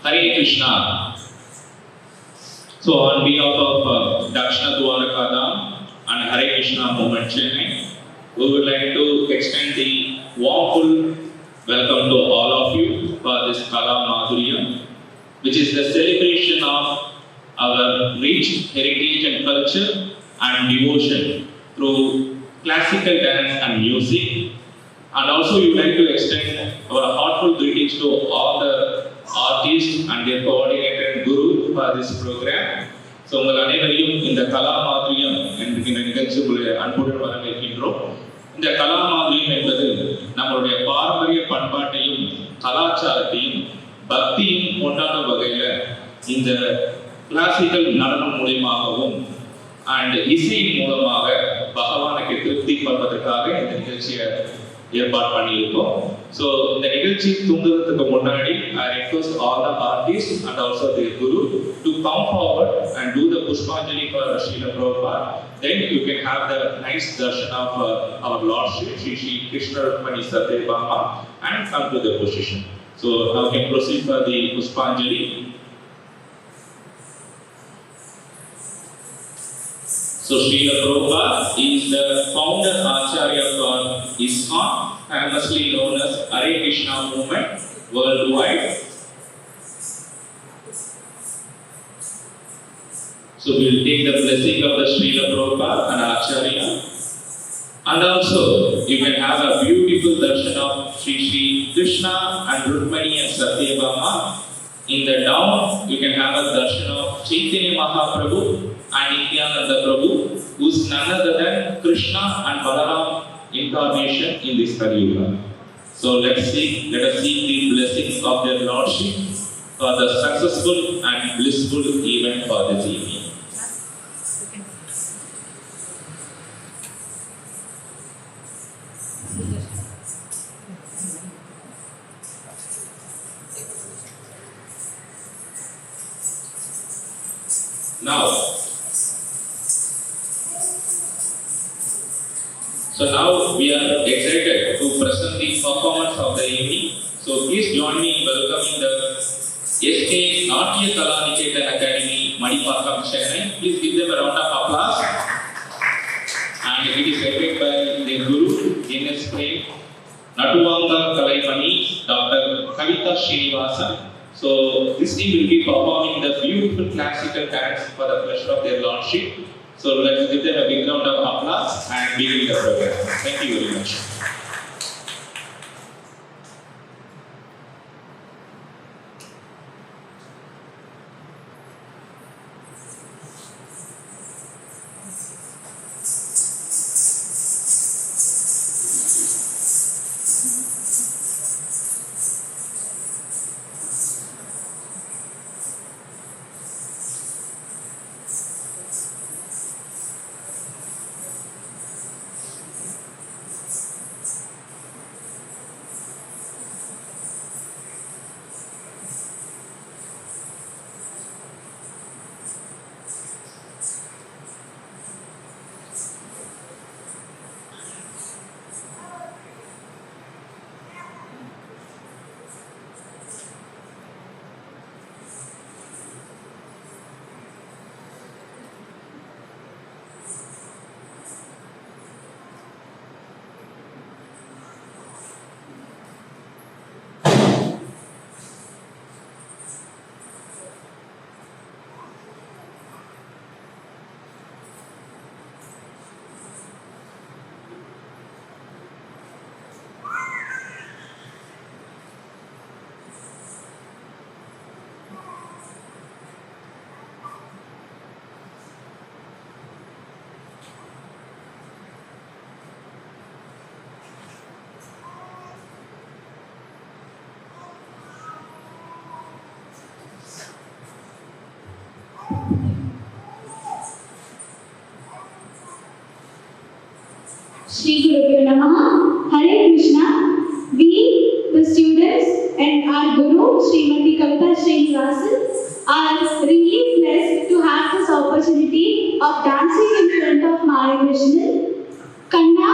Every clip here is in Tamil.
Hare Krishna. So on behalf of Dakshina Dwarakadam and Hare Krishna Movement Chennai, we would like to extend the warmful welcome to all of you for this Kala Madhurya, which is the celebration of our rich heritage and culture and devotion through classical dance and music. And also we would like to extend our heartfelt greetings to all the artists and their coordinator and guru for this program. So உங்கள் அனைவரையும் இந்த கலா மாதிரியம் என்கின்ற நிகழ்ச்சிக்குள்ளே அன்புடன் வரவேற்கின்றோம். இந்த கலா மாதிரியம் என்பது நம்மளுடைய பாரம்பரிய பண்பாட்டையும் கலாச்சாரத்தையும் பக்தியும் கொண்டாடும் வகையில் இந்த கிளாசிக்கல் நடனம் மூலமாகவும் அண்ட் இசையின் மூலமாக பகவானுக்கு திருப்தி படுவதற்காக இந்த நிகழ்ச்சியை ஏற்பாடு பண்ணியிருக்கோம். ஸோ இந்த நிகழ்ச்சி தூங்குறதுக்கு முன்னாடி I request all the artists and also their guru to come forward and do the Pushpanjali for Srila Prabhupada. Then you can have the nice darshan of our Lord Shri Krishna Rukmani Satyabhama and come to the position. So now can proceed for the Pushpanjali. So Srila Prabhupada is the founder Acharya for ISKCON, famously known as Hare Krishna Movement worldwide. So we will take the blessing of the Srila Prabhupada and Acharya. And also you can have a beautiful darshan of Sri Krishna and Rukmani and Satyabhama. In the down you can have a darshan of Chaitanya Mahaprabhu and Nityananda Prabhu, who is none other than Krishna and Balaram incarnation in this Kali Yuga. So let us seek the blessings of their Lordship for the successful and blissful event for this evening. Now we are excited to present the performance of the evening. So please join me in welcoming the SK Natya Kala Niketan Academy, Manipakkam, Chennai. Please give them a round of applause. And it is led by the Guru, N.S. Prem, Natuvanga Kalaimani, Dr. Kavita Srinivasan. So this team will be performing the beautiful classical dance for the pleasure of their Lordship. So let's give them a big round of applause and begin the program. Thank you very much. Shri Guru Namaha, Hare Krishna. We, the students and our Guru, Srimati Kavita Srinivasan, are really blessed to have this opportunity of dancing in front of Maya Krishna. Kanna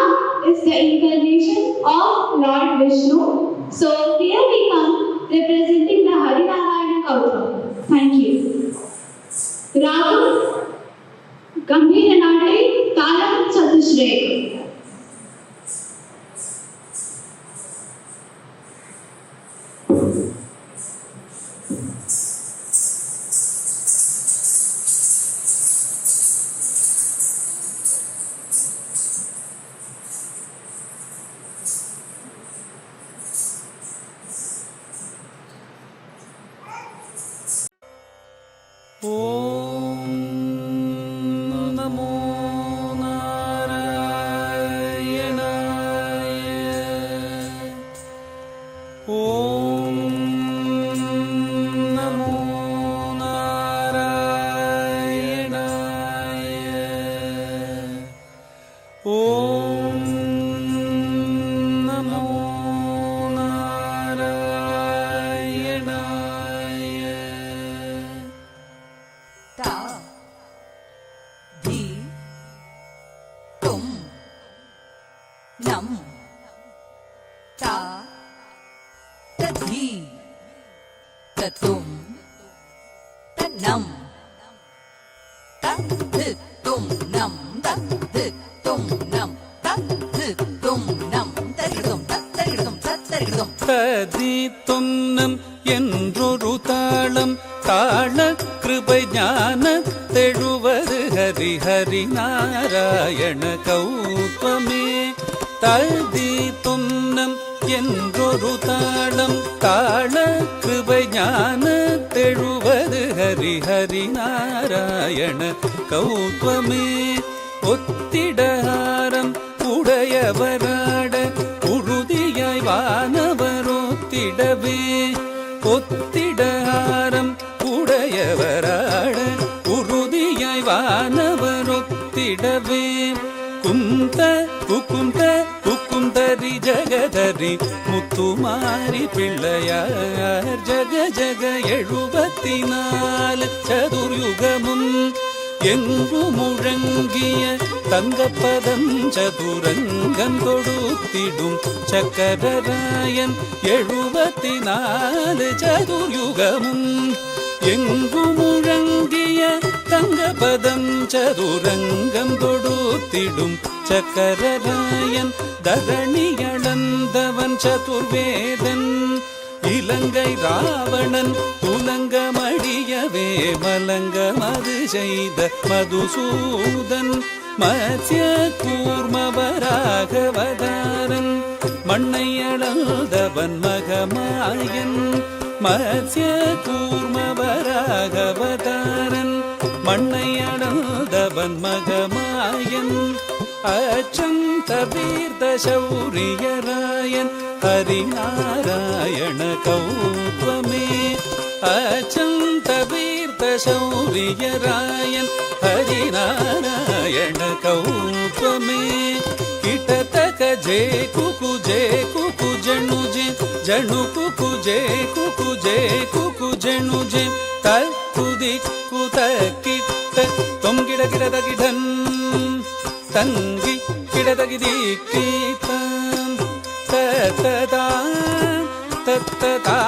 is the incarnation of Lord Vishnu. So here we come representing the Harinarayana Kavita ஓம் நமோ நாராயணாய. ஓம் நமோ நாராயணாய. ஓம் நமோ நாராயணாய. ता धी तुम नम ता तधी ततुम तन्नम तत्तुम नम तत्तुम नम तत्तुम नम तरिगदुम तत्तरिगदुम तत्तरिगदुम ததி தொன்னம் என்றொரு தாளம் தாள கிருபை ஞான தெழுவது ஹரி ஹரி நாராயண கௌத்வமே. ததி தொன்னம் என்றொரு தாளம் தாள கிருபை ஞான தெழுவது ஹரி ஹரி நாராயண கௌத்வமே. ஒத்திடஹாரம் உடையவராட உறுதியாய் வானவரோத்திடவே. ஒத்திடஹாரம் உடையவராட உறுதியாய் வானவரோத்திடவே. குந்த குக்குந்த குக்குந்தரி ஜகதரி முத்துமாரி பிள்ளையார் ஜக ஜக 74 சதுர்யுகமும் எங்கு முழங்கிய தங்கப்பதம் சதுரங்கம் தொடுத்திடும் சக்கரராயன் 74 சதுர்யுகமும் எங்கு முழங்கிய தங்கப்பதம் சதுரங்கம் தொடுத்திடும் சக்கரராயன் தரணியளந்தவன் சதுர்வேதன் இலங்கை ராவணன் துலங்கமடியவே மலங்கமது செய்த மதுசூதன் மத்ய கூர்மவராகவதாரன் மண்ணை அளந்தவன் மகமாயன். மத்ய கூர்மவராகவதாரன் மண்ணை அளந்தவன் மகமாயன். அச்சம் தபீர்த்த சௌரியராயன் ஹரிநாராயண கௌத்வமே. அச்சம் தபீர்த்த சௌரியராயன் ஹரிநாராயண கௌத்வமே. கிட்டத்தக்க ஜே குகு ஜணுஜே ஜணு குகு ஜணுஜே தக்குதி குதக்கிட்ட தொம் கிட கிடதகிடன் தங்கி கிடதகிதி கீதம் தத்ததா தத்ததா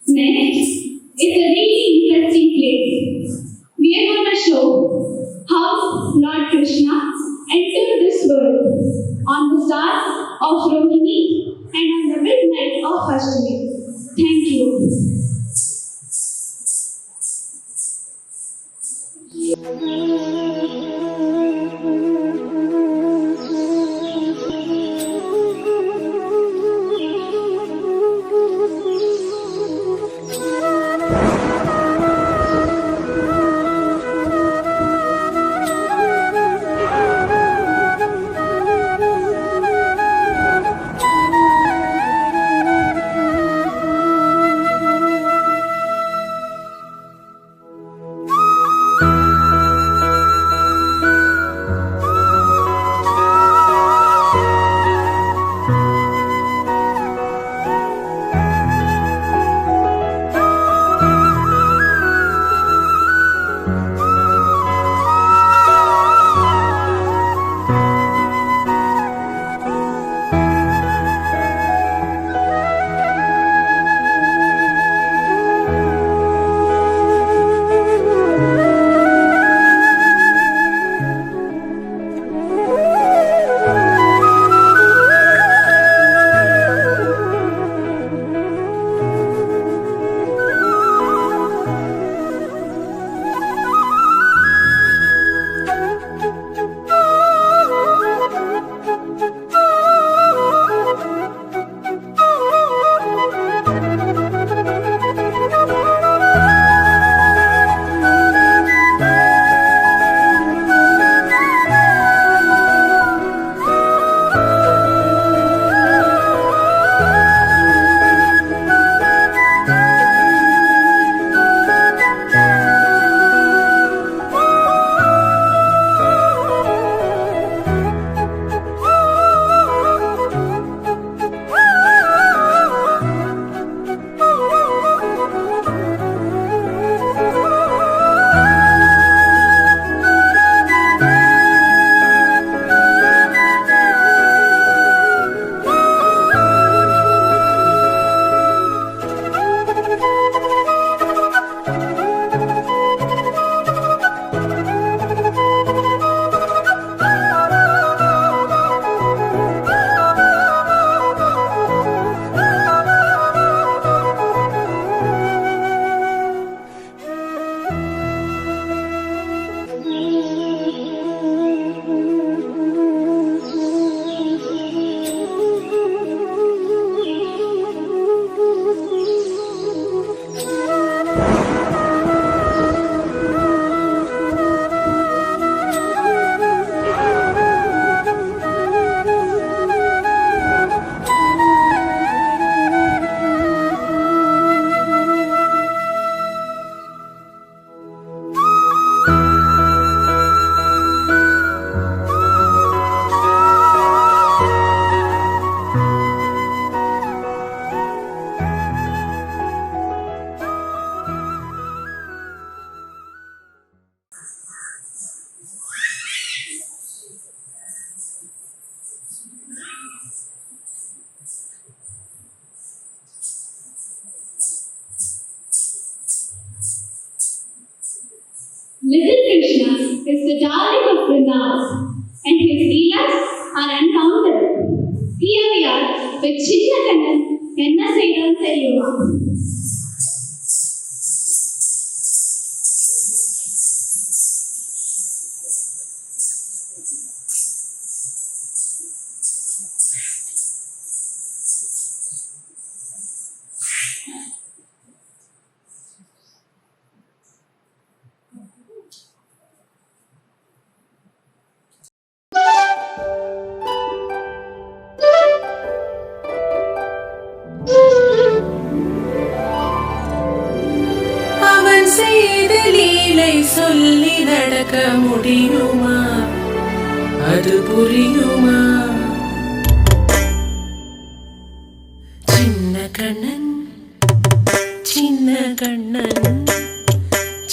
Next is a really interesting play. We are going to show how Lord Krishna entered this world on the star of Rohini and on the midnight of Ashtami. Thank you. the darling of Vrindavan, and his leelas are uncounted. Here we are with Chinna Kannan, Enna Seidan Theriyuma. அவன் செய்த லீலை சொல்லி நடக்க முடியுமா? அது புரியுமா? சின்ன கண்ணன், சின்ன கண்ணன்,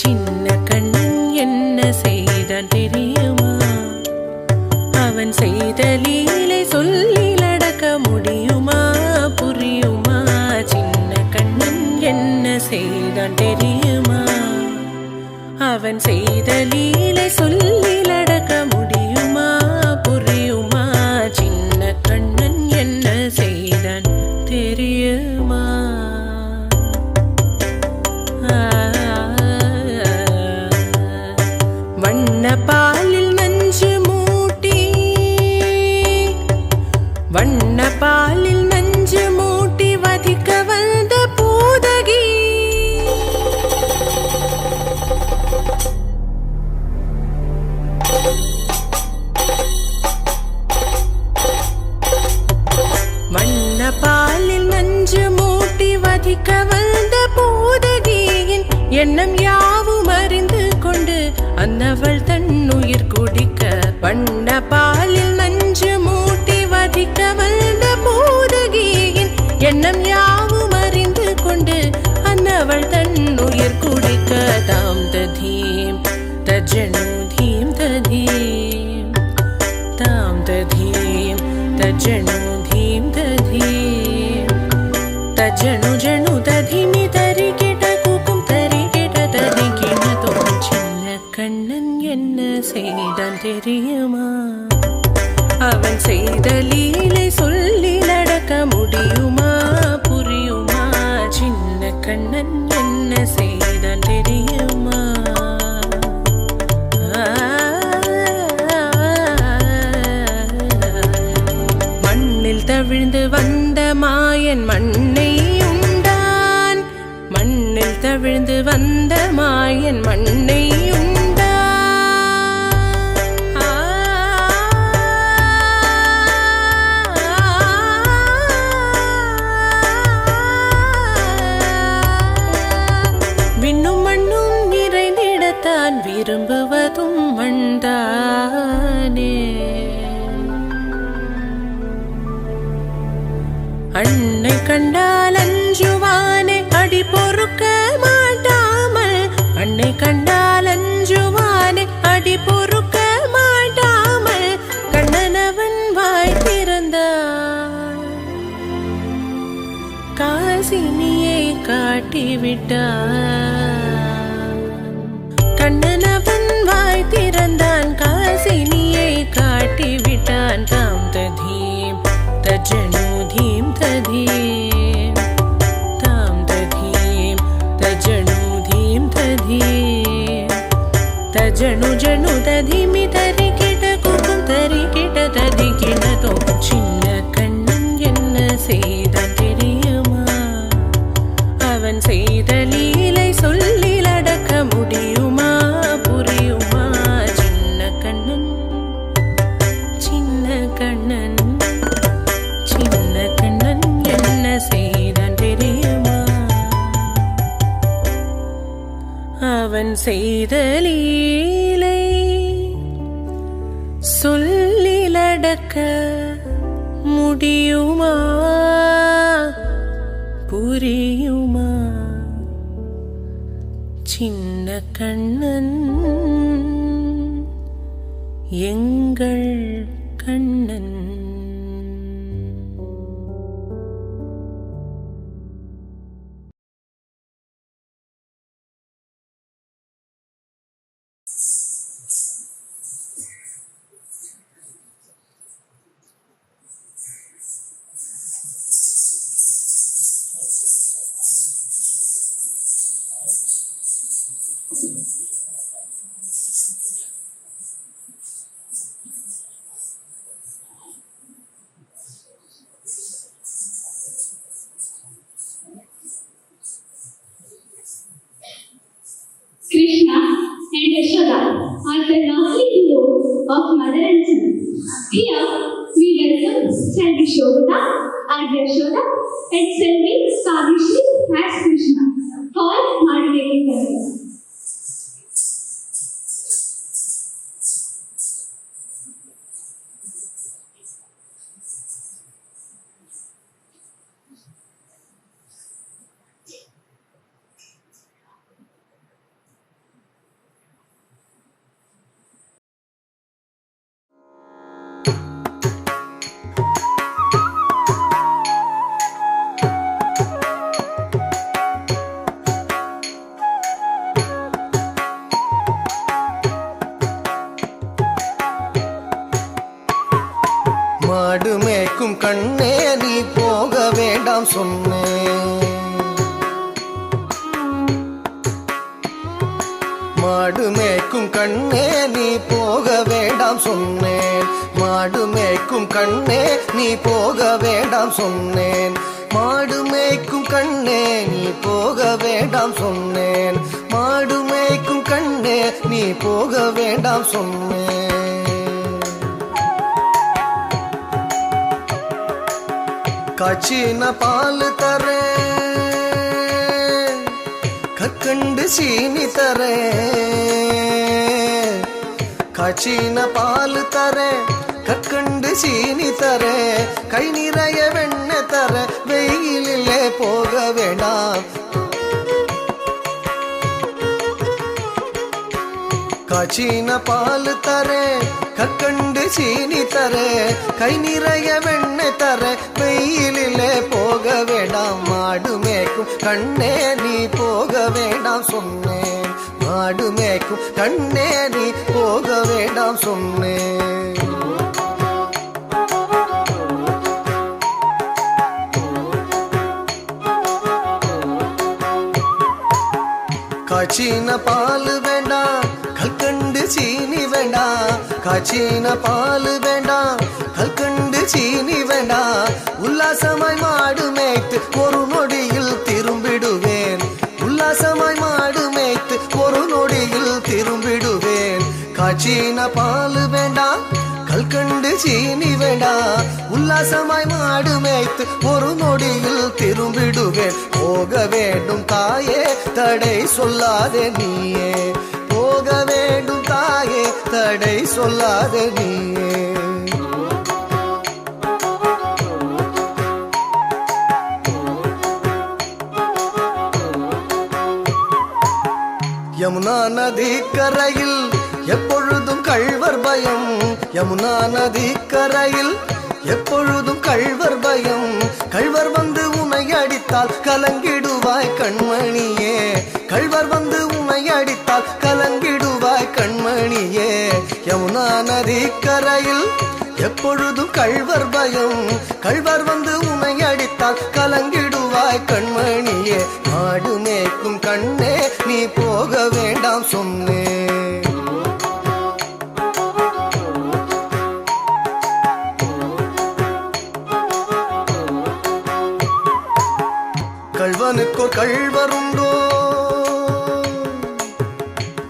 சின்ன கண்ணன் என்ன செய்தான் தெரியுமா? அவன் செய்த லீலை சொல்லி நடக்க முடியுமா? புரியுமா? சின்ன கண்ணன் என்ன செய்தான் தெரியுமா? அவன் செய்த லீலை சொல்லி நடக்க முடியுமா? புரியுமா? சின்ன கண்ணன் என்ன செய்தான் தெரியுமா? வண்ண பாலில் நஞ்சு மூட்டி, வண்ண பாலில் நஞ்சு மூட்டி வதிக்க வந்த பூதகி, வண்ண பாலில் நஞ்சு மூட்டி வதிக்க வந்த பூதகியின் எண்ணம் யாவும் அறிந்து கொண்டு அன்னவள் தன்னுயிர் குடிக்க, வண்ண பாலில் நஞ்சு மூட்டி வதிக்க வந்த பூதகியின் எண்ணம் யாவும் அறிந்து கொண்டு அன்னவள் தன்னுயிர் குடிக்க, தாம் ததீம் தஜ்ஜனு தீம் ததீம், தாம் ததீம் தஜ்ஜனு தீம் ததீம், தஜ்ஜனு ஜனு ததீமி தரிகிட கூக்கும் தரிகிட ததிகிட தோம். சின்ன கண்ணன் என்ன செய்தான் தெரியுமா? அவன் செய்த லீலை சொல்லி நடக்க முடியுமா? புரியுமா? சின்ன கண்ணன் என்ன செய்தான் தெரியுமா? மண்ணில் தவிழ்ந்து வந்த மாயன் மண்ணை உண்டான், மண்ணில் தவிழ்ந்து வந்த மாயன் மண்ணை உண்டான். விண்ணும் மண்ணும் நிறைந்திடத்தான் விரும்புவதும் மண்தானே. அன்னை கண்டால் அஞ்சுவானே அடி பொறுக்க மாட்டாமல், அன்னை கண்டால் அஞ்சுவானே அடி பொறுக்க மாட்டாமல், கண்ணனவன் வாய் திறந்தான் காசினியை காட்டிவிட்டான். கண்ணனவன் வாய் திறந்தான் காசினியை காட்டிவிட்டான். தாம் ததீம் தஜ்ஜனு தீம் ததீம், தாம் ததீம் தஜ்ஜனு தீம் ததீம், தஜ்ஜனு ஜனு ததீமி தரிகிட கூக்கும் தரிகிட ததிகிட தோம். சின்ன கண்ணன் என்ன செய்தான் தெரியுமா? அவன் செய்த லீலை சொல்லி நடக்க முடியுமா? புரியுமா? சின்ன கண்ணன், சின்ன கண்ணன், சின்ன கண்ணன் என்ன செய்தான் தெரியுமா? அவன் செய்த லீலை சொல்லி நடக்க முடியுமா? புரியுமா? சின்ன கண்ணன் எங்கள் Kannan. of mother and son. Here we welcome Selvi Shobita as Yashoda and Selvi Kavishri as Krishna for Madhuryaking career. மாடு மேய்க்கும் கண்ணே நீ போக வேண்டாம் சொன்னேன். மாடு மேய்க்கும் கண்ணே நீ போக வேண்டாம் சொன்னேன். மாடு மேய்க்கும் கண்ணே நீ போக வேண்டாம் சொன்னேன். மாடு மேய்க்கும் கண்ணே நீ போக வேண்டாம் சொன்னேன். மாடு மேய்க்கும் கண்ணே நீ போக வேண்டாம் சொன்னேன். காய்ச்சின பால் தரே கற்கண்டு சீனி தரே. காய்ச்சின பால் தரே கற்கண்டு சீனி தரே. கை நிறைய வெண்ணெய் தர வெயிலிலே போக வேண்டாம். காய்ச்சின பால் தரே கற்கண்டு சீனி தரே. கை நிறைய வெண்ணெய் தர வெயிலிலே போக வேண்டாம். மாடு மேய்க்கும் கண்ணே நீ போக வேண்டாம் சொன்னேன். மாடு மேய்க்கும் கண்ணே நீ போக வேண்டாம் சொன்னேன். காய்ச்சின பால் வேண்டாம் கல்கண்டு சீனி வேண்டாம். காய்ச்சின பால் வேண்டாம் கல்கண்டு சீனி வேண்டாம். உல்லாசமாய் மாடு மேய்த்து ஒரு நொடியில் திரும்பிடுவேன். உல்லாசமாய் மாடு மேய்த்து ஒரு நொடியில் திரும்பிடுவேன். காய்ச்சின பால் வேண்டாம் கல்கண்டு சீனி வேண்டாம். உல்லாசமாய் மாடு மேய்த்து ஒரு நொடியில் திரும்பிடுவேன். போக வேண்டும் தாயே தடை சொல்லாதே நீயே. போக வேண்டும் தாயே தடை சொல்லாதே நீயே. யமுனா நதி கரையில் எப்பொழுதும் கள்வர் பயம். யமுனா நதி கரையில் எப்பொழுதும் கள்வர் பயம். கள்வர் வந்து உன்னை அடித்தால் கலங்கிடுவாய் கண்மணியே. கள்வர் வந்து உன்னை அடித்தால் கலங்கிடுவாய் கண்மணியே. யமுனா நதி கரையில் எப்பொழுதும் கள்வர் பயம். கள்வர் வந்து உன்னை அடித்தால் கலங்கிடுவாய் கண்மணியே. மாடு மேய்க்கும் கண்ணே நீ போக வேண்டாம் சொன்னேன். கள்வனுக்கோ கள்வருண்டோ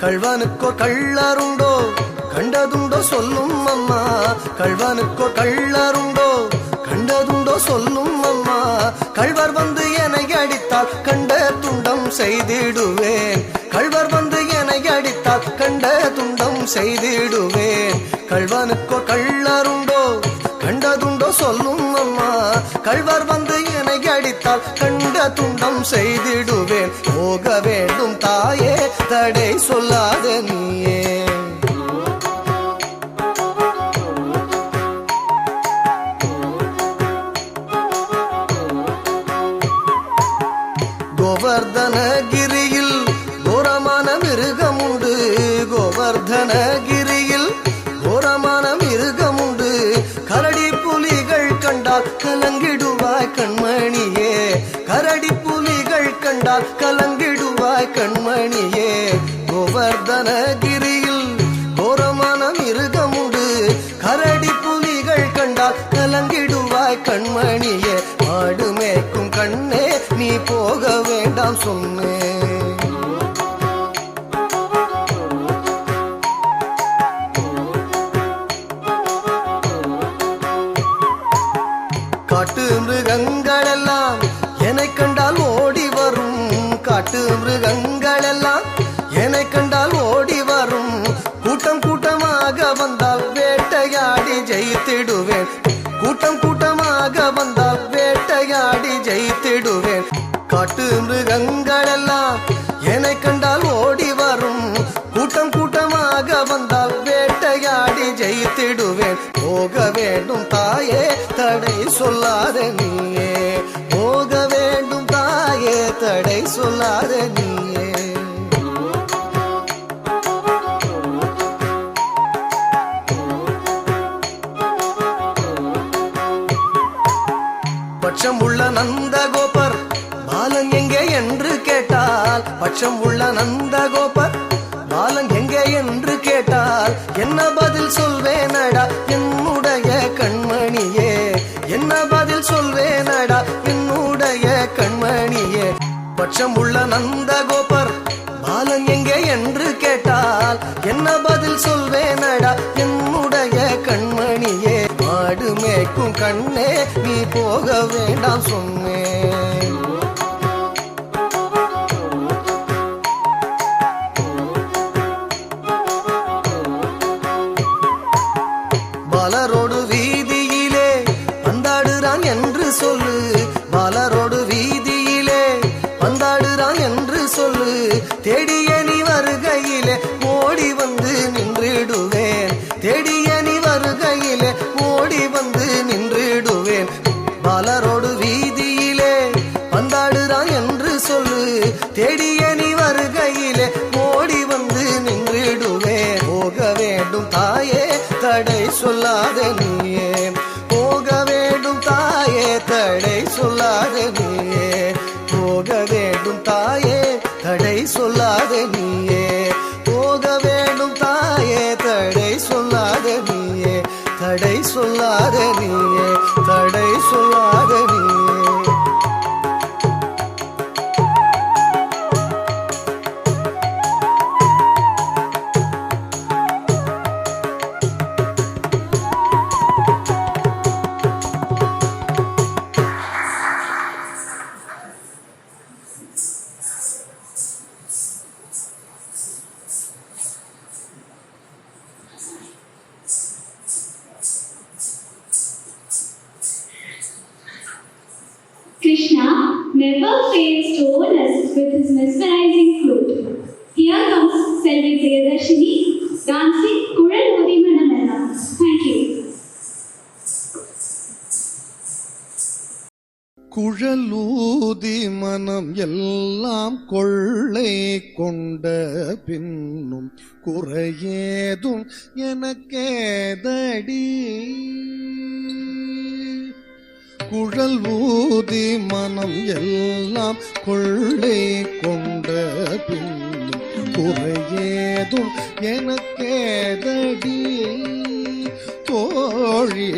கள்வனுக்கோ கள்ளருண்டோ கண்டதுண்டோ சொல்லும் அம்மா. கள்வனுக்கோ கள்ளருண்டோ கண்டதுண்டோ சொல்லும் அம்மா. கள்வர் வந்து என்னை அடித்தால் கண்ட துண்டம் செய்திடுவேன். கள்வர் வந்து என்னை அடித்தால் கண்ட துண்டம் செய்திடுவேன். கள்வனுக்கோ கள்ளருண்டோ கண்டதுண்டோ சொல்லும் அம்மா. கள்வர் வந்து என்னை அடித்தால் கண்ட துண்டம் செய்திடுவேன். போக வேண்டும் தாயே தடை சொல்லாத நீயே. கோவர்தனகிரியில் கோரமான மிருகம் உண்டு. கோவர்தனகிரியில் கோரமான மிருகம் உண்டு. கரடி புலிகள் கண்டால் கலங்கிடுவாய் கண்மணியே. கரடி புலிகள் கண்டால் கலங்கிடுவாய் கண்மணியே. கோவர்தனகிரியில் கோரமான மிருகம் உண்டு. கரடி புலிகள் கண்டால் கலங்கிடுவாய் கண்மணியே. மாடு மேய்க்கும் கண்ணே நீ போக வேண்டாம் சொன்னேன். காட்டு மிருகங்கள் எல்லாம் என்னை கண்டால் ஓடி வரும். காட்டு மிருகங்கள் எல்லாம் என்னை கண்டால் ஓடி வரும். கூட்டம் கூட்டமாக வந்தால் வேட்டையாடி ஜெயித்திடுவேன். கூட்டம் கூட்டமாக வந்தால் வேட்டையாடி ஜெயித்திடுவேன். காட்டு மிருகங்கள் எல்லாம் என்னை கண்டால் ஓடி வரும். கூட்டம் கூட்டமாக வந்தால் வேட்டையாடி ஜெயித்திடுவேன். போக வேண்டும் தாயே தடை சொல்லாத நீயே. போக வேண்டும் தாயே தடை சொல்லாத நீயே. பட்சம் உள்ள நந்தகோபர் பாலன் எங்கே என்று கேட்டால், பட்சம் உள்ள நந்தகோபர் பாலன் எங்கே என்று கேட்டால் என்ன பதில் சொல்வேனடா என்னுடைய கண்மணியே. என்ன பதில் சொல்வேனடா என்னுடைய கண்மணியே. பட்சம் உள்ள நந்தகோபர் பாலன் எங்கே என்று கேட்டால் என்ன பதில் சொல்வேனடா என்னுடைய கண்மணியே. மாடு மேய்க்கும் கண்ணே நீ போக வேண்டாம் சொன்னேன். பாலரோடு வீதியிலே பந்தாடுறான் என்று சொல்லு. பாலரோடு வீதியிலே பந்தாடுறான் என்று சொல்லு. தேடிய நீ வருகையிலே ஓடி வந்து நின்றிடுவேன். தேடிய நீ வருகையிலே ஓடி வந்து நின்றிடுவேன். பாலரோடு வீதியிலே பந்தாடுறான் என்று சொல்லு. தேடிய நீ வருகையிலே ஓடி வந்து நின்றிடுவேன். போக வேண்டும் தாயே தடை சொல்லாத நீயே. போக வேண்டும் தாயே தடை சொல்லாத நீயே. போக வேண்டும் தாயே தடை சொல்லாத நீயே. போக வேண்டும் தாயே தடை சொல்லாத நீயே. தடை சொல்லாத நீயே. தடை சொல்லாத நீயே. Krishna never fails to own us with his mesmerizing flute. Here comes Selvi Priyadarshini dancing Kudal Odi Manamela. Thank you. குழலூதி மனம் எல்லாம் கொள்ளை கொண்ட பின்னும் குறையேதும் எனக்கேதடி. குழல் ஊதி மனம் எல்லாம் கொள்ளை கொண்ட பின்னும் குறையேதும் எனக்கேதடி. தோழி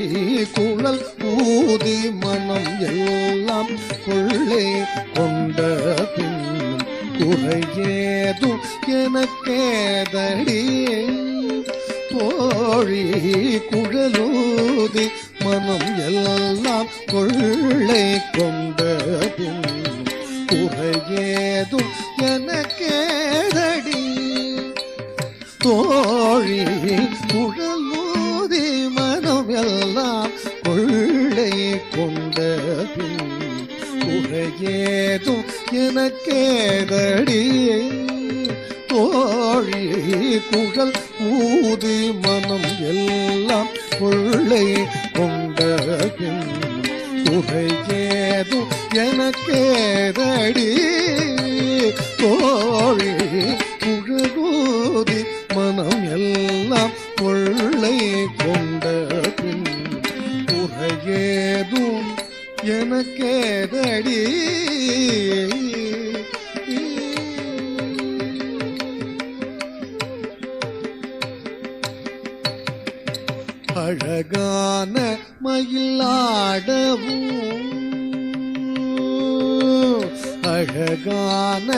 குழல் ஊதி மனம் எல்லாம் கொள்ளை கொண்ட பின்னும் குறையேதும் எனக்கேதடி. தோழி குழலூதி மனம் எல்லாம் கொள்ளை கொண்ட பின்னும் குறையேதும் எனக்கேதடி. தோழி குழலூதி மனம் எல்லாம் கொள்ளை கொண்ட பின்னும் குறையேதும் எனக்கேதடி. தோழி குழல் ஊதி மனம் எல்லாம் கொள்ளை கொண்ட பின்னும் குறையேதும் எனக்கேதடி. தோழி குழலூதி மனம் எல்லாம் கொள்ளை கொண்ட பின்னும் குறையேதும் எனக்கேதடி. அழகான மயிலாடவும் அழகான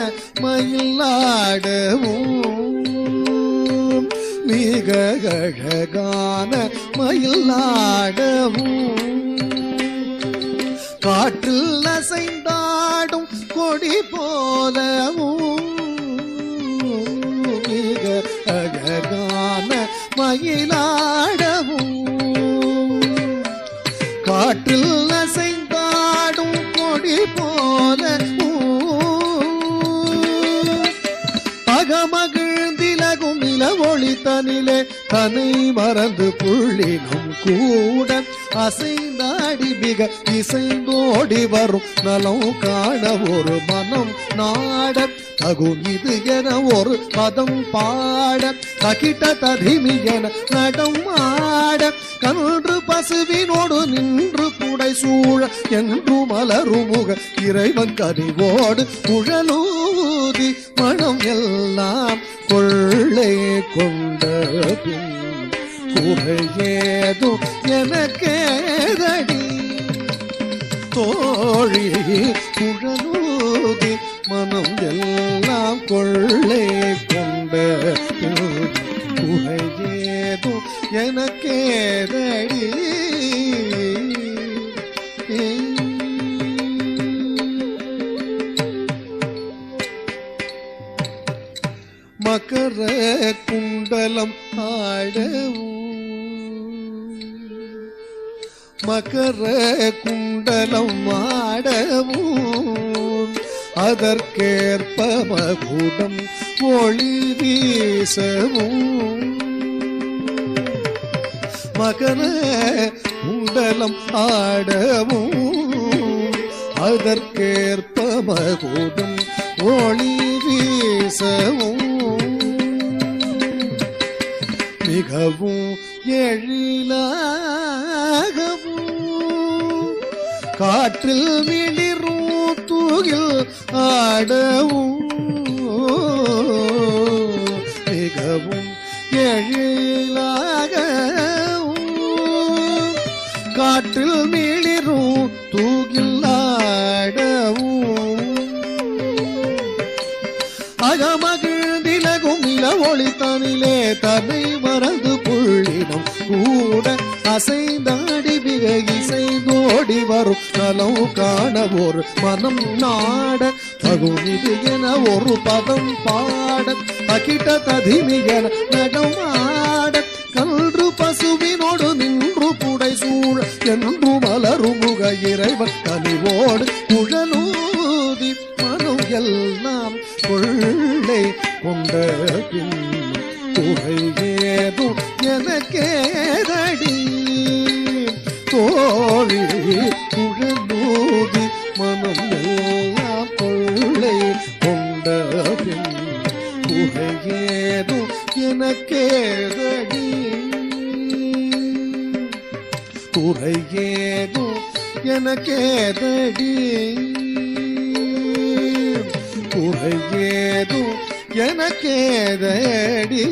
மயிலாடவும் மிக அழகான மயிலாடவும் காற்றில் அசைந்தாடும் கொடி போலவும் மிக அழகான மயிலாடவும் காற்றில் அசைந்தாடும் கொடி போலவும் அகமகிழ்ந்திலகும் நில ஒளி தனிலே தனை மறந்து புள்ளினும் கூட அசைந்தாடி மிக இசைந்தோடி வரும் நலம் காண ஒரு மனம் நாட தகும் இது என ஒரு பதம் பாட தகிட்ட ததிமி என நடம் ஆட கன்று பசுவினோடு நின்று புடை சூழ என்று மலருமுக இறைவன் கனிவோடு குழலூதி மனம் எல்லாம் கொள்ளை கொண்ட பின் குறையேதும் எனக்கேதடி தோழி குழலூதி மனம் எல்லாம் கொள்ளை கொண்ட குறையேதும் எனக்கேதடி மகர குண்டலம் ஆடவும் மகர குண்டலம் ஆடவும் அதற்கேற்ப மகுடம் ஒளி வீசவும் மகர குண்டலம் ஆடவும் அதற்கேற்ப மகுடம் ஒளி வீசவும் மிகவும் எழிலாகவும் காற்றில் மிளிரும் தூகில் ஆடவும் மிகவும் எழிலாகவும் காற்றில் மிளிரும் தூகில் ஆடவும் அகமகிழ்ந்திலகும் நில ஒளி தனிலே தன்னை மறந்து புள்ளினம் கூட அசைந்தாடி மிக இசைந்தோடி வரும் நலம் காண ஒரு மனம் நாட தகுமிது என ஒரு பதம் பாட தகிட்ட ததிமி என நடம் ஆட கன்று பசுவினோடு நின்று புடை சூழ என்று மலருமுக இறைவன் கனிவோடு குழலூதி மனம் எல்லாம் கொள்ளை கொண்ட பின் குறையேதும் எனக்கேதடி தோழி குழலூதி மனம் எல்லாம் கொள்ளை கொண்ட பின் குறையேதும் எனக்கேதடி குறையேதும் எனக்கேதடி குறையேதும் எனக்கேதடி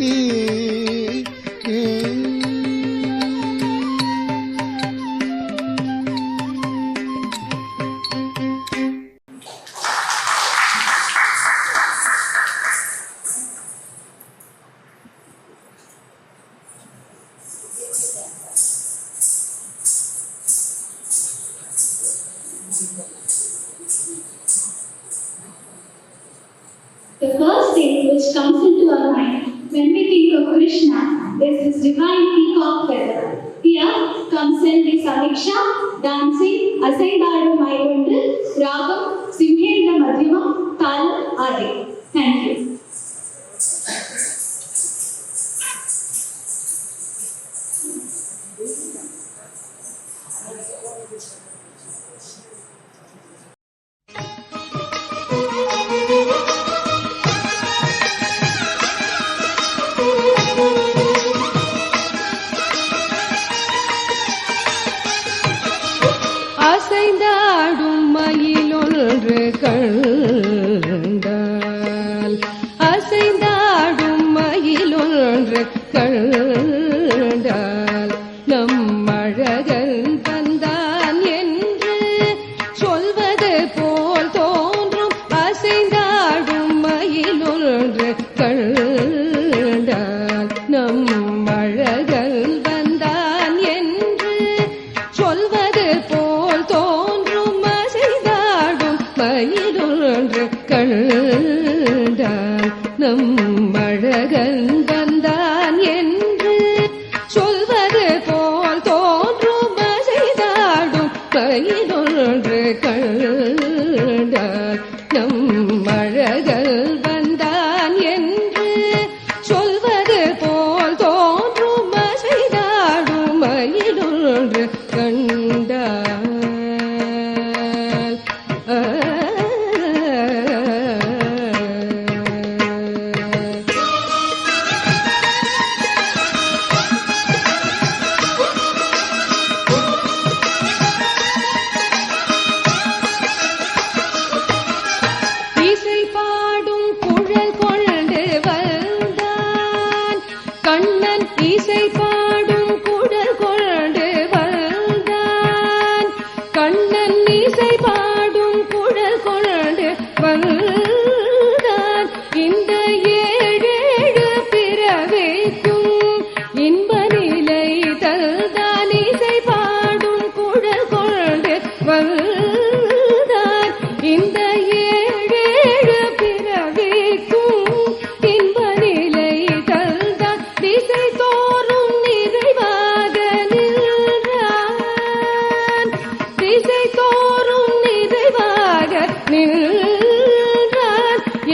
The first thing which comes into our mind when we think of Krishna is his divine peacock feather. Here comes in the Samiksha, dancing, Asaidadu Maikondu, Ragam, Simhendra Madhyamam, Talam, Adi. Thank you. அசைந்தாடும் மயிலொன்று கண்டால் அசைந்தாடும் மயிலொன்று கண்டால் நம் அழகன் வந்தான் என்று சொல்வது போல் தோன்றும் அசைந்தாடும் மயிலொன்று கண்டால் நம் அழகன் வந்தான் என்று சொல்வது போல் தோன்றும் மயிலொன்று கண்டால் நம் அழகல் வந்தான் என்று சொல்வது போல் தோன்றும் அசைதாடும் மயிலொன்று கண்டால்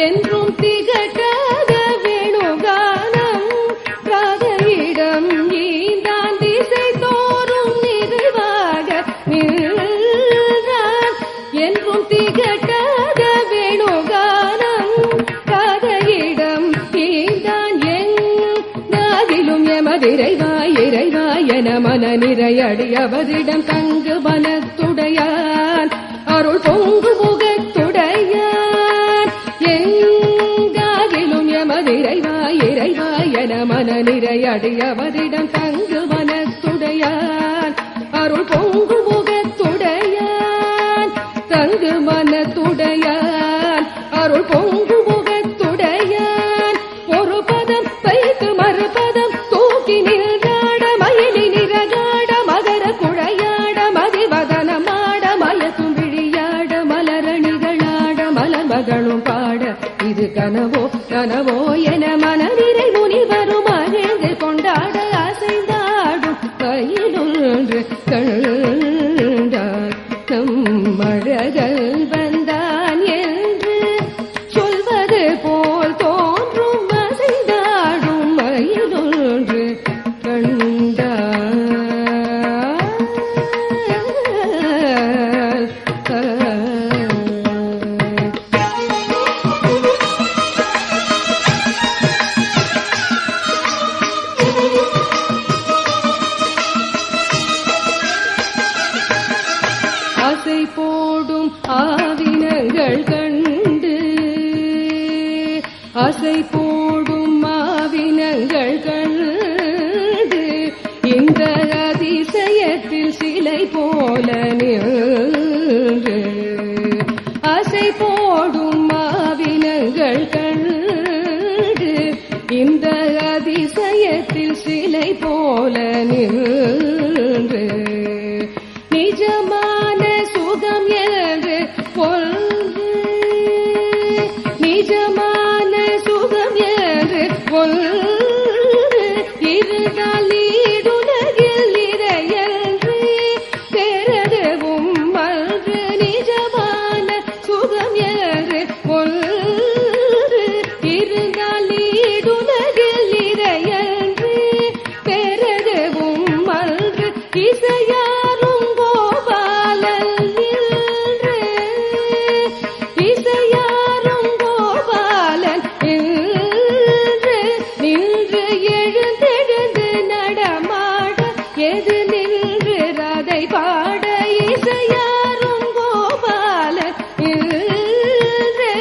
என்றும் திகட்டாத வேணுகானம் ராதையிடம் ஈந்தான் திசை தோறும் நிறைவாக நின்றான். என்றும் திகட்டாத வேணுகானம் ராதையிடம் ஈந்தான். எங்காகிலும் எமதிரைவாய் இறைவாய் என மன நிறையடியவரிடம் தங்கு மனத்துடையான் அருள் பொங்கு முகத்துடையான். எங்காகிலும் எமதிரைவாய் இறைவாய் என மன நிறையடியவரிடம் தங்கு மனத்துடையான் அருள் பொங்கு முகத்துடையான். தங்கு மனத்துடையான் அருள் பொங்கு முகத்துடையான். ஒரு பதம் வைத்து மறுபதம் தூக்கி நின்றாட மயிலி நிறகாட மகர குழையாட மதிவதனமாட மயக்கும் விழியாட மலரணிகளாட மலர்மகளும் பாட இது கனவோ கனவோ என மனநிறை முனிவரும் மகிழ்ந்து கொண்டாட அசைந்தாடும் கையிலொன்று கண்டார். நம் அழகல் வந்தான் என்று சொல்வது போல் தோன்றும் அசைந்தாடும் மயிலொன்று ஆசை போடும் ஆவினங்கள் கண்டு ஆசை போடும் ஆவினங்கள் கண்டு இந்த அதிசயத்தில் சிலை போல நின்று. ஆசை போடும் ஆவினங்கள் கண்டு இந்த அதிசயத்தில் சிலை போல நின்று. நிஜமான சுகம் என்று ஒன்று நிஜமான சுகம் என்று ஒன்று இருந்தால் ஈடுலகில் இறையன்று பெறவும் அன்று. நிஜமான சுகம் என்று ஒன்று இருந்தால் ஈடுலகில் இறையன்று பெறவும் அன்று. இசையாரும் கோபாலன் நின்று இசையாரும் கோபாலன் நின்று நின்று எழுந்தெழுந்து நடமாட எது நின்று ராதை பாட. இசையாரும் கோபாலன் நின்று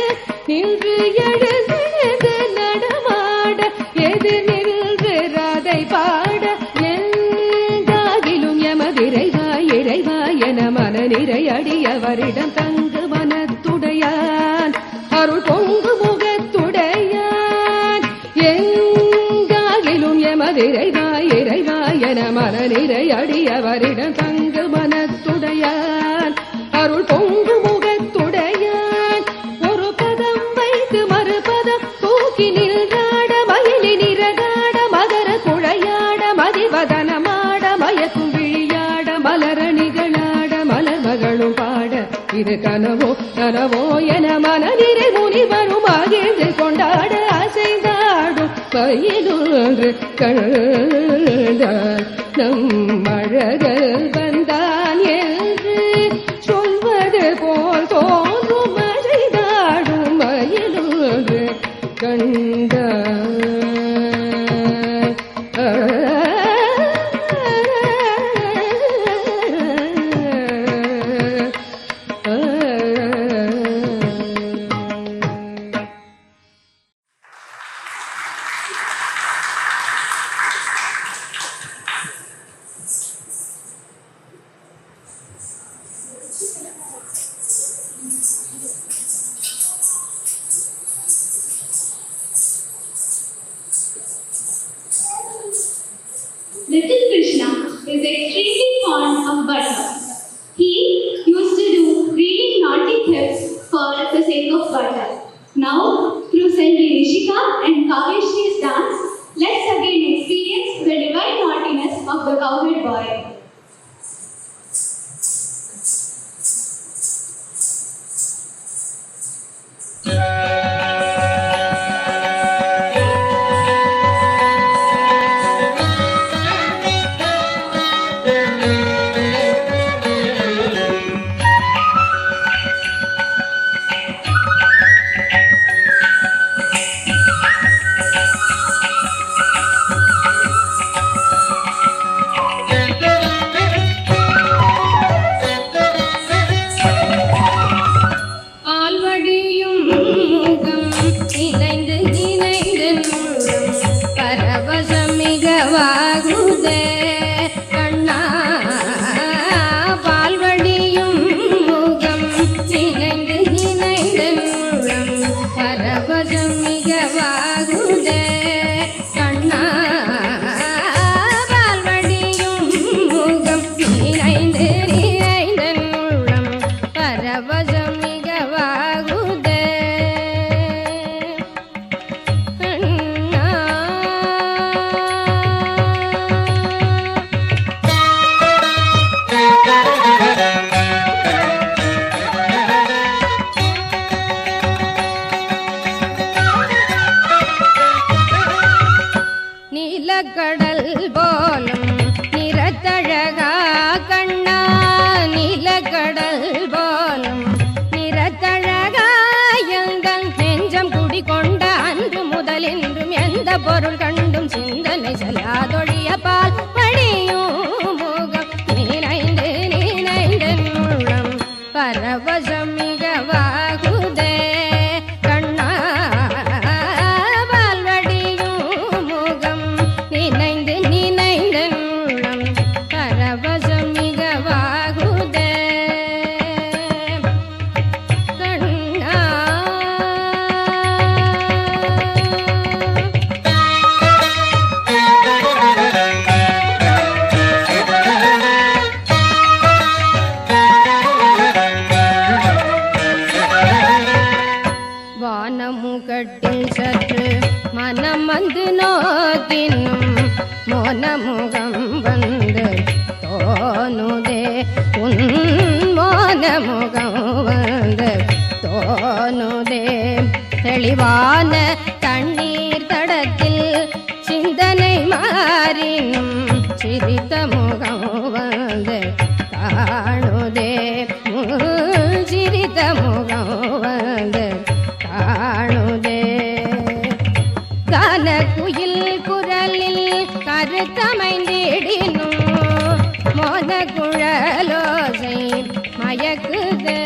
நின்று எழுந்தெழுந்து நடமாட எது நின்று ராதை பாட. எங்காகிலும் எமதிரைவாய் இறைவாய் என மன நிறையடியவரிடம் தங்கு மனத்துடையான் அருள் பொங்கு முகத்துடையான். எங்காகிலும் எமதிரைவாய் இறைவாய் என மன நிறையடியவரிடம் தங்கு மனத்துடையான் அருள் பொங்கு முகத்துடையான். ஒரு பதம் வைத்து மறுபதம் தூக்கி நின்றாட மயிலி நிறகாட மகர குழையாட மதிவதனமாட மயக்கும் விழியாட மலரணிகளாட மலர்மகள் இது கனவோ நனவோ என மனதிரை முனிவரும் மகிழ்ந்து கொண்டாட அசைந்தாடும் பயிலொன்று கண்டார் நம் அழகல் வந்தான் என்று சொல்வது போல் தோன்றும் அசைந்தாடும் பயிலொன்று கண்டார். Little Krishna is extremely fond of butter. He used to do really naughty thefts for the sake of butter. Now, through Selvi Rishika and Kaveshri's dance, let's again experience the divine naughtiness of the cowherd boy. பொருள் கண்டும் சிந்தனை செல்லாதொழிய பால் படியும் முகம் நீனைந்து உள்ளம் பரவசம் மிகவாகுதே கண்ணா பால்வடியும் முகம் நினைந்து உள்ளம் பரவசம் மிகவாகுதே கண்ணா. வானமுகட்டில் சற்று மனம் வந்து நோக்கினும் மோனமுகம் வந்து தோணுதே உன் மோனமுகம் வந்து தோணுதே தெளிவான கண்ணீர் தடத்தில் சிந்தனை மாறினும் சிரித்த முகம் வந்து காணுதே சிரித்த முகம் வந்து காணுதே கான குயில் குரலில் கருத்தமைந்திடினும் மோத குழலோசை மயக்குதே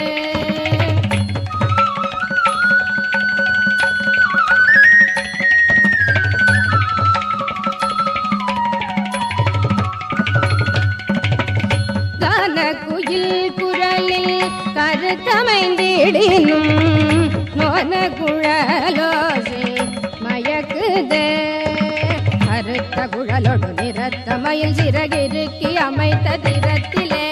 கான குயில் குரலில் கருத்தமைந்திடினும் மோன குழலோசை மயக்குதே கருத்த குழலொடு நிறத்த மயில் சிறகிருக்கி அமைத்த திறத்திலே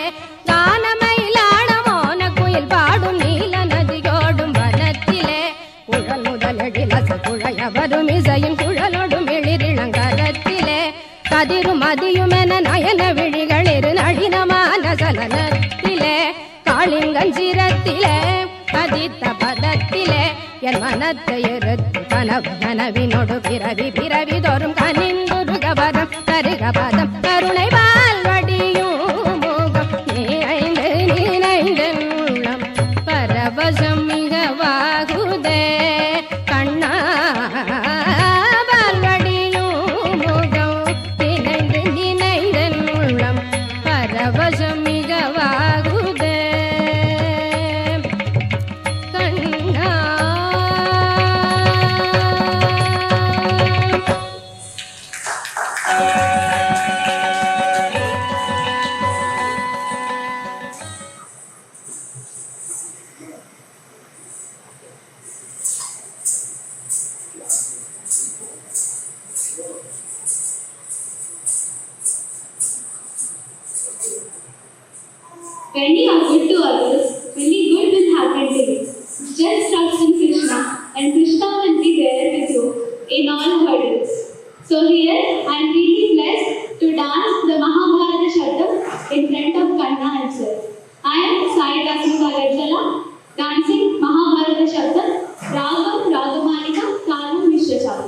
கானமயிலான மோன குயில் பாடும் நீல நதியோடும் வனத்திலே குழல் முதலெழிலச குழைய வரும் இசையின் குழலொடும் எழிரிளங்கரத்திலே கதிரும் மதியுமென நயன விழிகளிரு நளினமான சலனத்திலே காளிங்கன் சிரத்தில் படித்த பதத்திலே என் மனத்தை எடுத்து கனவு கனவினோடு பிறவி பிறவி தோறும் கனிந்துருக பதம் தருக பதம் கருணை வாழ்வடியும் முகம் நினைந்து உள்ளம் பரவசம் மிகவாகுதே கண்ணா வாழ்வடியும் முகம் நினைந்து உள்ளம் பரவசம் மிகவாகுதே கண்ணா. When you are good to others, only good will happen to you. Just trust in Krishna, and Krishna will be there with you in all hurdles. So here, I am really blessed to dance the Mahabharata Shabdam in front of Kanna himself. I am Sai Kasmukala dancing Mahabharata Shabdam, Ragam Ragamalika Kalam Vishwachala.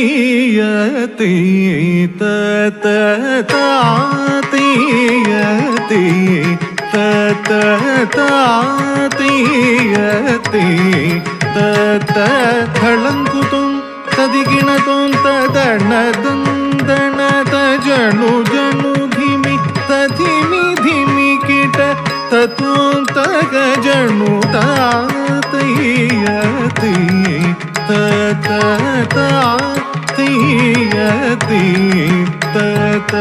தாத்தையத்தை தத்த தாத்தையத்தை தத்த தாத்தையத்தை தத்த தளங்குதும் ததிகிணதும் ததணதந்தன தஜனு ஜனு ಧಿಮಿ ததிமி ಧಿಮಿ கிட தத்தும் தக ஜனு தாத்தையத்தை தத்த தாத்தையத்தை தத்த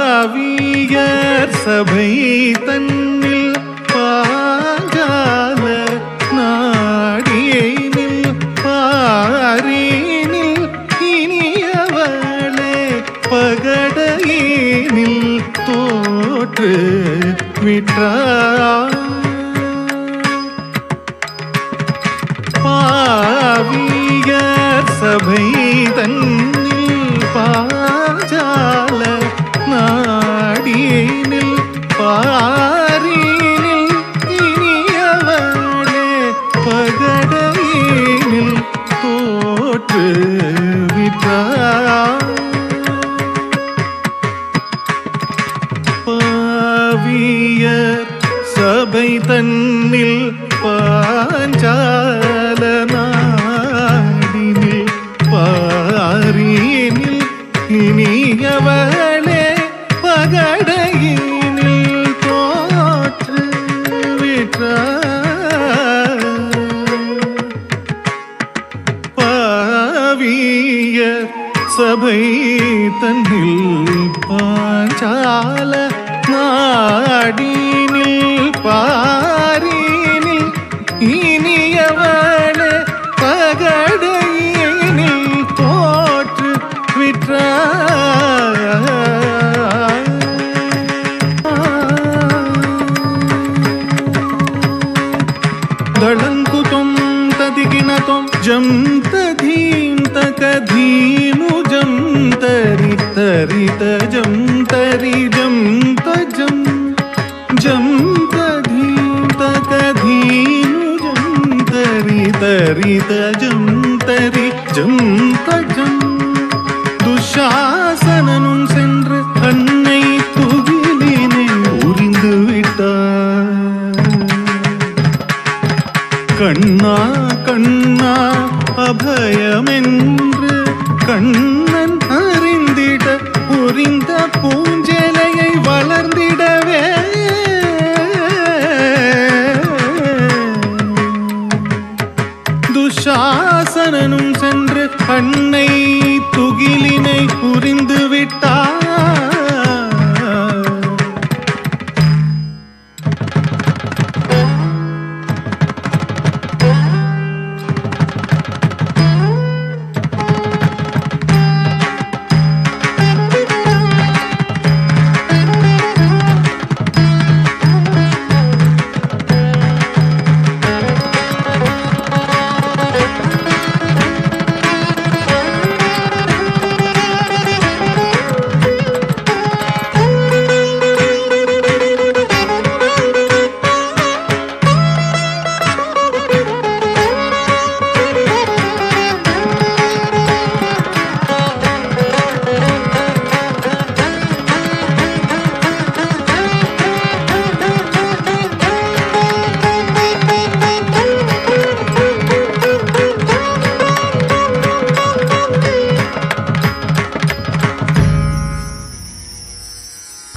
பாவியர் சபை தன்னில் பாஞ்சால நாடியினில் பாரினில் இனியவளே பகடையினில் தோற்று விற்றார் பாவியர் சபை தன்னில் பாஞ்சால நாடியினில் பாரினில் இனியவளே பகடையினில் தோற்று விற்றார் பாவியர் சபை தன்னில் பாஞ்சால நாடினில் பாரினில் இனியவளே பகடையினில் தோற்று விற்றார் பாவியர் சபை தன்னில் பாஞ்சால நாடினில் பாரினில் இனியவளே பகடையினில் தோற்று விற்றார் தளங்குதும் ததிகிணதும் ஜம் ததீம் தகதீனு ஜம் தரி தரித ஜம் தரி ஜம் தஜம் ஜம் ததீம் தகதீனு ஜம் தரி தரித ஜம் தரி ஜம் தஜம் துஷாசனனும் சென்று அன்னை துகிலினை உரிந்து விட்டார். கண்ணா கண்ணா அபயமென்று கண்ணன் அறிந்திட உரிந்த பூஞ்செலையை வளர்ந்திடவே துஷாசனனும் சென்று அன்னை துகிலினை புரிந்து விட்டார்.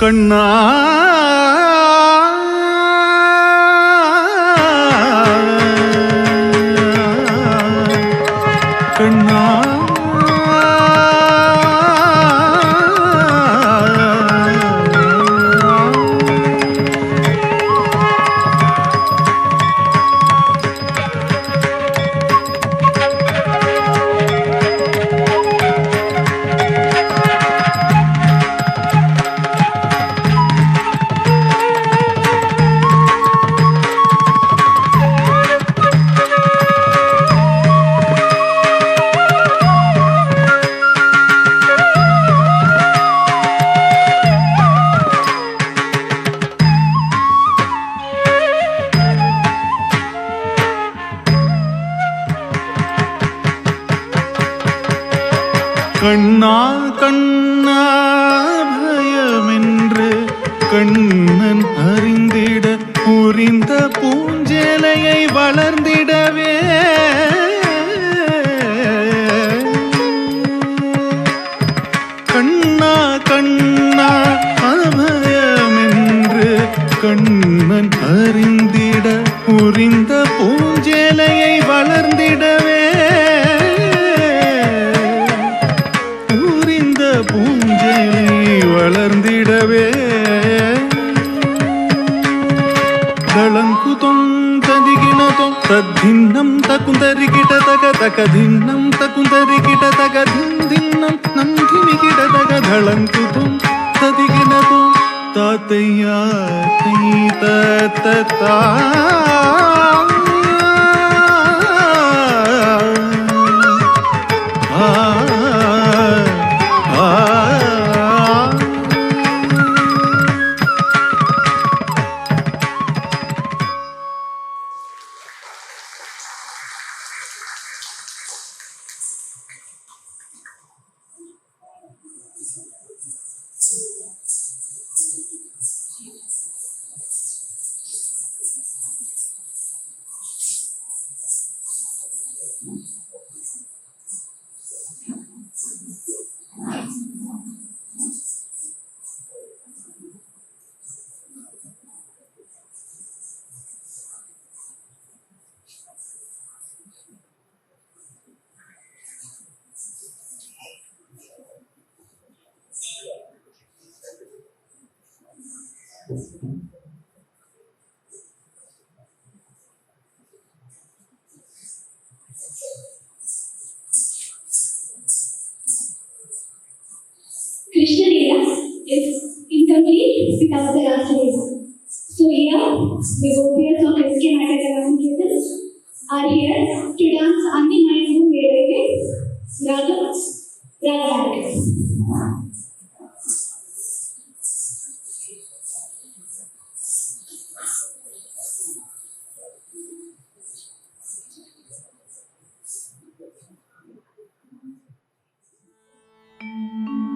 கண்ணா கண்ணா கண்ணா கண்ணா பயமென்று கண்ணன் அறிந்திட புரிந்த பூஞ்செலையை வளர்ந்திடவே கண்ணா கண்ணா அபயமென்று கண்ணன் அறிந்திட புரிந்த பூஞ்செலையை வளர்ந்திடவே வளர்ந்திடவே தளங்குதொம் ததிகிணதொம் தத்தின்னம் தகுந்தரிகிட தக தகதின்னம் தகுந்தரிகிட தகதின்னம் நந்திமிகிட தக தளங்குதொம் ததிகிணதொம் தாத்தையா தை Datta Krishna Leela is incomplete without the Rasa Leela. So here, the Gopias of SK Natakalavan Kirtans are here to dance Andi Mayangu Vedake Raga. Thank you.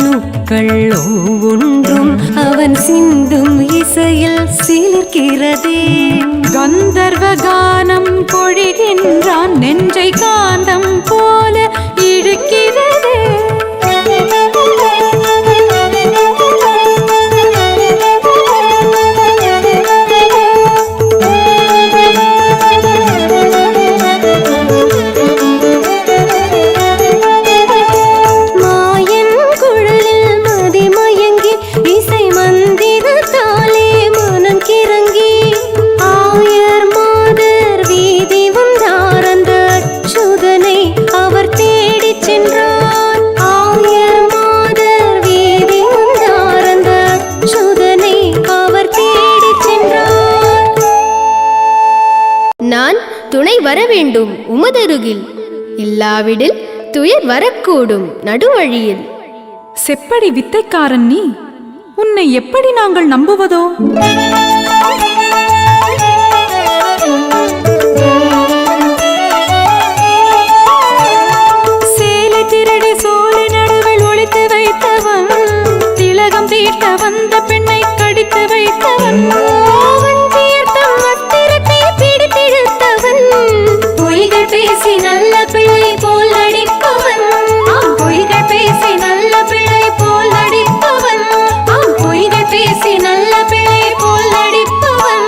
அணுக்கள் ஒவ்வொன்றும் அவன் சிந்தும் இசையில் சிலிர்க்கிறதே. கந்தர்வ கானம் பொழிகின்றான், நெஞ்சை காந்தம் போல இழுக்கிறதே. நான் துணை வர வேண்டும் உமதருகில், இல்லாவிடில் துயர் வரக்கூடும் நடுவழியில். செப்படி வித்தைக்காரன் நீ, உன்னை எப்படி நாங்கள் நம்புவதோ? சேலை திருடி சோலை நடுவில் ஒளித்து வைத்தவன், திலகம் தீட்ட வந்த பெண்ணை கடித்து வைத்தவன், பொய்கள் பேசி நல்ல பிள்ளை போல் நடிப்பவன், பொய்கள் பேசி நல்ல பிள்ளை போல் நடிப்பவன், பொய்கள் பேசி நல்ல பிள்ளை போல் நடிப்பவன்.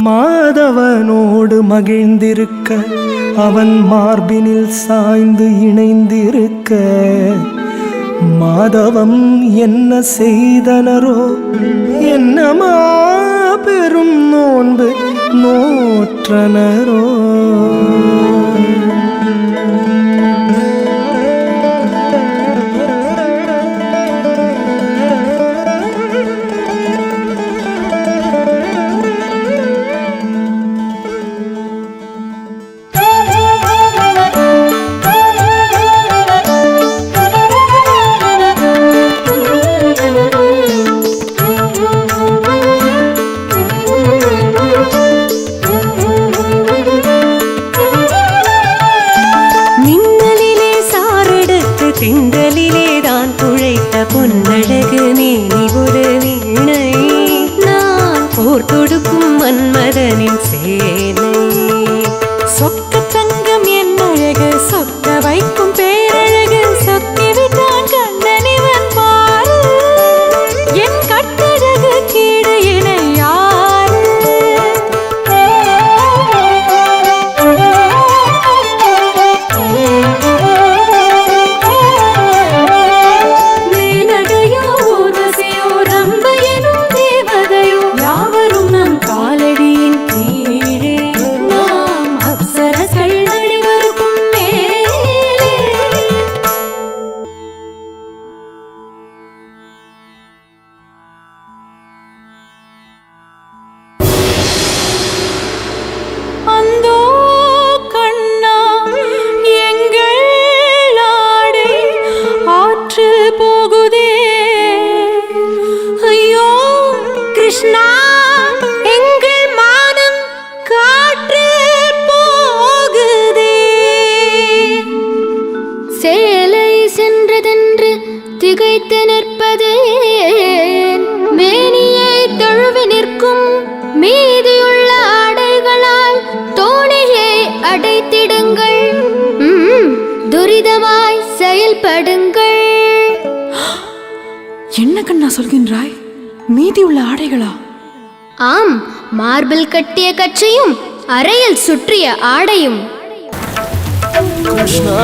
மாதவனோடு மகிழ்ந்திருக்க, அவன் மார்பினில் சாய்ந்து இணைந்திருக்க, மாதவம் என்ன செய்தனரோ, என்னமா பெரும் நோன்பு நோற்றனரோ. திங்களிலேதான் துழைத்த பொன்னழகு மேனி ஒரு வீணை, நான் போர் தொடுக்கும் மன்மதனின் சேனை. சொக்க தங்கம் என் அழகு, சொக்க வைக்கும் பேரழகு, சொக்கிவிட்டான் கண்ணனிவன் பாரு, என் கட்டழகு கீடு என யாரு. திகைத்து நிற்பதே மேனியை தழுவி நிற்கும் மீதியுள்ள ஆடைகளால் தோணியை அடைத்திடுங்கள், துரிதமாய் செயல்படுங்கள். என்ன கண்ணா சொல்கின்றாய்? மீதியுள்ள ஆடைகளா? ஆம், மார்பில் கட்டிய கச்சையும் அறையில் சுற்றிய ஆடையும். Krishna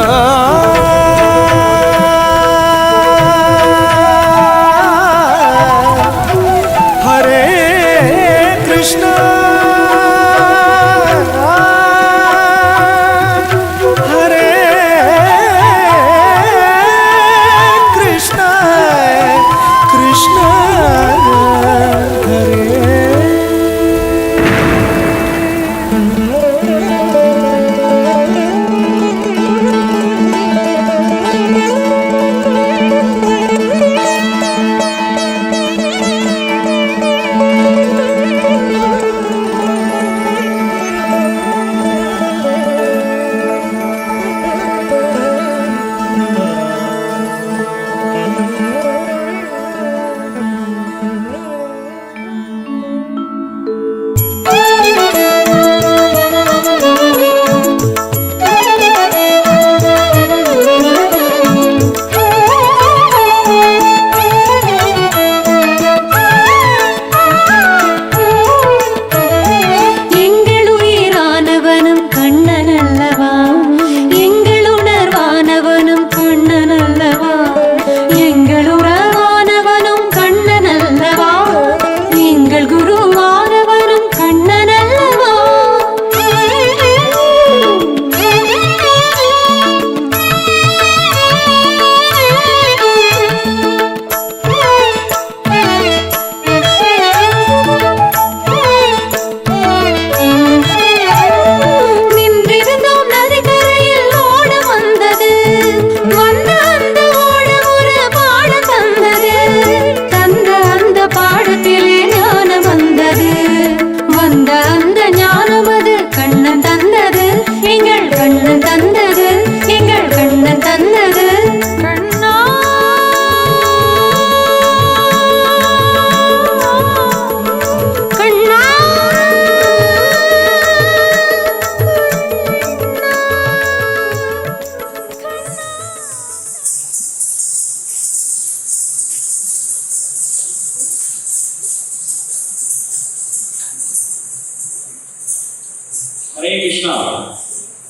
Hare Krishna.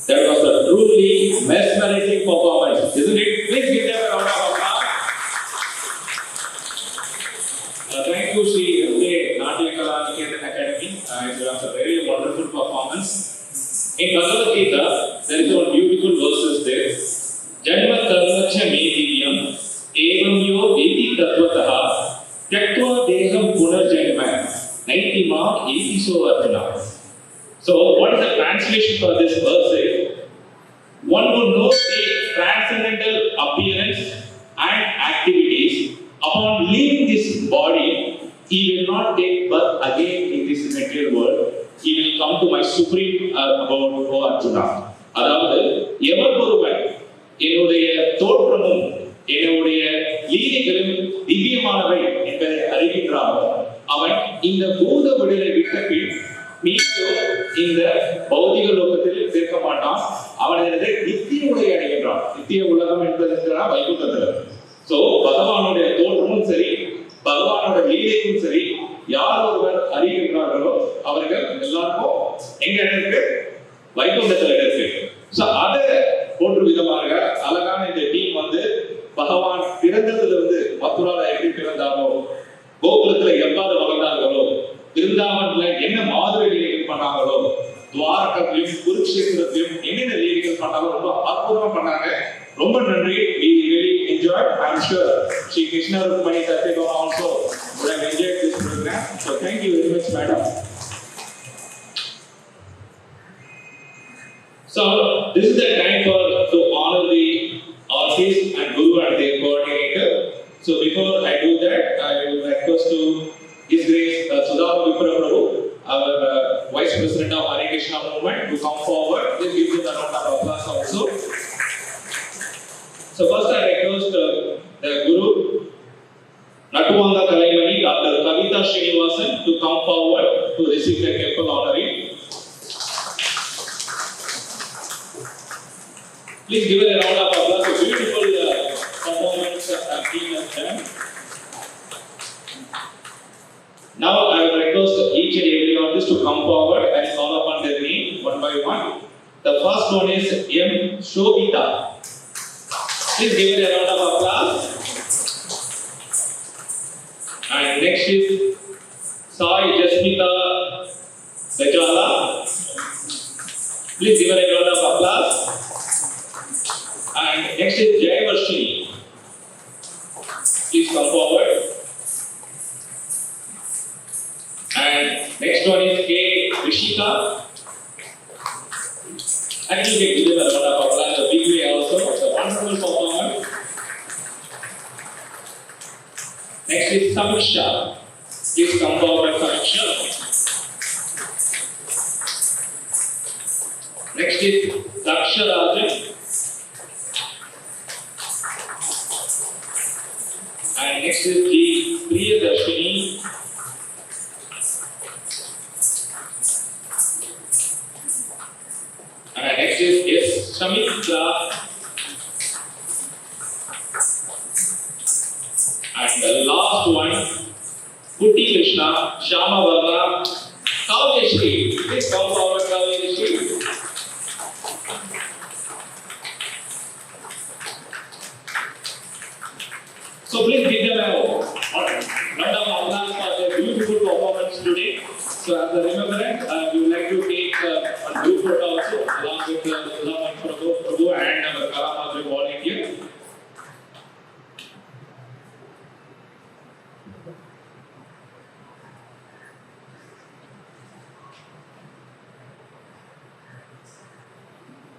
That was a truly mesmerizing performance, isn't it? Please give them a round of applause. Thank you, Sri Natya Kala Niketan Academy. It was a very wonderful performance. In Bhagavad Gita, there is one beautiful verses there. Janma karma cha me divyam evam yo vedi tattvataha tyaktva deham punarjanma naitima etiso arjuna. So, what is the translation for this verse is, one who knows the transcendental appearance and activities, upon leaving this body, he will not take birth again in this material world. He will come to my supreme abode, O Arjuna. அதாவது எவர் ஒருவன் என்னுடைய தோற்றமும் என்னுடைய லீலைகளும் திவ்யமானவை என்பதை அறிகின்றானோ அவன் இந்த பூத விடலை விட்ட பின் மீண்டும் இந்த பௌதிக லோகத்தில் இருக்க மாட்டான். அவன் நித்திய உலகை அடைகின்றான். நித்திய உலகம் என்பது வைகுண்டத்தில். சோ பகவானுடைய தோற்றமும் சரி, பகவானோட லீலைக்கும் சரி, யார் ஒருவர் அறிகின்றார்களோ அவர்கள் எல்லாருக்கும் எங்க இருக்கு? வைகுண்டத்தில் இருக்கு. சோ அதை போன்ற விதமாக அழகான இந்த டீம் வந்து பகவான் பிறந்ததிலிருந்து மதுரால எப்படி பிறந்தாரோ, கோகுலத்துல எவ்வாறு வளர்ந்தார்களோ, பிருந்தாவன்ல என்ன மாதிரி லீலைகள் பண்ணாங்களோ, துவாரகத்திலும் குருக்ஷேத்திரத்திலும் என்னென்ன லீலைகள் பண்ணாங்களோ ரொம்ப அற்புதமா பண்ணாங்க. ரொம்ப நன்றி. We really enjoyed. I'm sure Sri Krishna Rukmani Satyagama also would have enjoyed this program. So thank you very much, madam. So this is the time to honor the artist and guru and their coordinator. So before I do that, I will request to His Grace Sudhama Vipra Prabhu, our Vice President of Hare Krishna Movement, to come forward. Please give them a round of applause also. So first I request the Guru Natuvanga Kalaimani, Dr. Kavita Srinivasan, to come forward to receive the temple honorary. Please give a round of applause. A beautiful performance team has done. Now I will request each and every artist to come forward and call upon their name one by one. The first one is M. Shobita. Please give it a round of applause. And next is Sai Jasmita Bajala. Please give her a round of applause. And next is Jai Varshini. Please come forward. And next one is K. Rishika. Actually, we give them a round of applause. A big way also. It's a wonderful performance. Next is Samiksha. Please come forward, Samiksha. Next is Daksha Rajan. And next is G. Priyadarshini. And next is S. Samitra. And the last one, Putti Krishna, Shama Varna, Kavyashri. Please come forward, Kavyashri. So please give them a round of applause for their beautiful performance today. So as a remembrance, we would like to take a group photo also along with Sudhama Prabhu and our Kalamadri volunteer.